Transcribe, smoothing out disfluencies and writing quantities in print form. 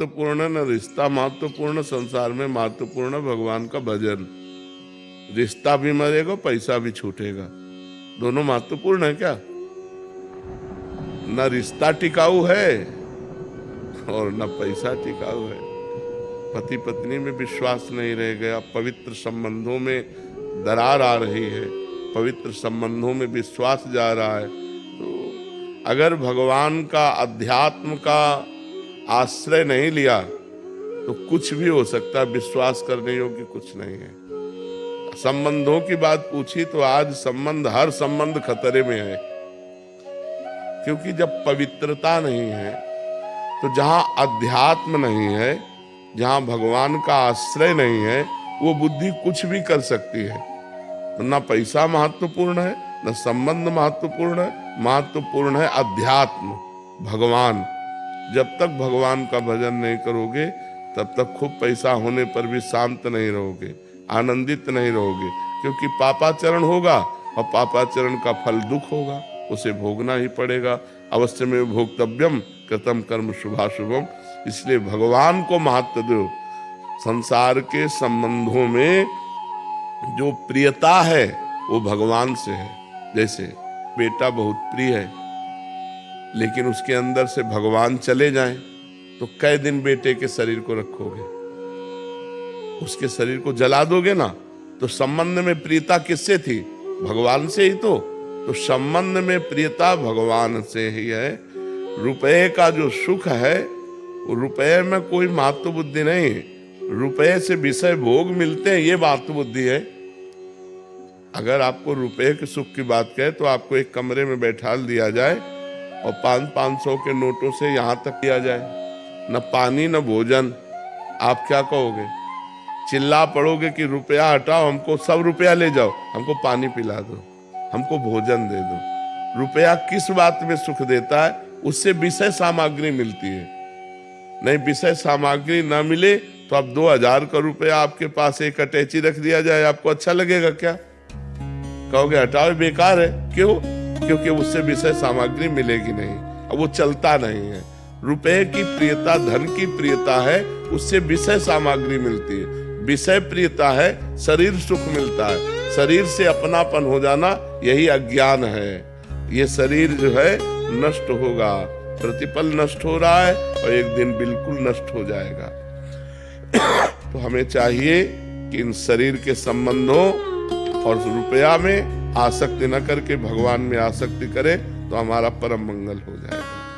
महत्वपूर्ण न रिश्ता महत्वपूर्ण, संसार में महत्वपूर्ण भगवान का भजन। रिश्ता भी मरेगा, पैसा भी छूटेगा, दोनों महत्वपूर्ण है क्या? न रिश्ता टिकाऊ है और न पैसा टिकाऊ है। पति पत्नी में विश्वास नहीं रह गया, पवित्र संबंधों में दरार आ रही है, पवित्र संबंधों में विश्वास जा रहा है। तो अगर भगवान का, अध्यात्म का आश्रय नहीं लिया तो कुछ भी हो सकता है, विश्वास करने योग्य कुछ नहीं है। संबंधों की बात पूछी तो आज संबंध, हर संबंध खतरे में है, क्योंकि जब पवित्रता नहीं है तो जहां अध्यात्म नहीं है, जहां भगवान का आश्रय नहीं है, वो बुद्धि कुछ भी कर सकती है। ना पैसा महत्वपूर्ण है, न संबंध महत्वपूर्ण है, महत्वपूर्ण है अध्यात्म, भगवान। जब तक भगवान का भजन नहीं करोगे तब तक खूब पैसा होने पर भी शांत नहीं रहोगे, आनंदित नहीं रहोगे, क्योंकि पापाचरण होगा और पापाचरण का फल दुख होगा, उसे भोगना ही पड़ेगा। अवश्य में भोक्तव्यम कृतम कर्म शुभाशुभम। इसलिए भगवान को महत्व दो। संसार के संबंधों में जो प्रियता है वो भगवान से है। जैसे बेटा बहुत प्रिय है, लेकिन उसके अंदर से भगवान चले जाएं तो कई दिन बेटे के शरीर को रखोगे? उसके शरीर को जला दोगे ना। तो संबंध में प्रियता किससे थी? भगवान से ही। तो संबंध में प्रियता भगवान से ही है। रुपए का जो सुख है, रुपए में कोई महत्व बुद्धि नहीं है। रुपए से विषय भोग मिलते हैं, ये महत्व बुद्धि है। अगर आपको रुपए के सुख की बात कहे तो आपको एक कमरे में बैठा दिया जाए और 500 के नोटों से यहां तक किया जाए, न पानी न भोजन, आप क्या कहोगे? चिल्ला पड़ोगे कि रुपया हटाओ, हमको सब रुपया ले जाओ, हमको पानी पिला दो, हमको भोजन दे दो। रुपया किस बात में सुख देता है? उससे विषय सामग्री मिलती है। नहीं, विषय सामग्री ना मिले तो अब 2000 का रुपया आपके पास एक अटैची रख दिया जाए, आपको अच्छा लगेगा क्या? कहोगे हटाओ, बेकार है। क्यों? क्योंकि उससे विषय सामग्री मिलेगी नहीं, अब वो चलता नहीं है। रुपए की प्रियता धन की प्रियता है, उससे विषय सामग्री मिलती है। विषय प्रियता है, शरीर सुख मिलता है। शरीर से अपनापन हो जाना, यही अज्ञान है। ये शरीर जो है नष्ट होगा, प्रतिपल नष्ट हो रहा है और एक दिन बिल्कुल नष्ट हो जाएगा। तो हमें चाहिए कि इन शरीर के संबंधों और रुपया में आसक्ति न करके भगवान में आसक्ति करें, तो हमारा परम मंगल हो जाए।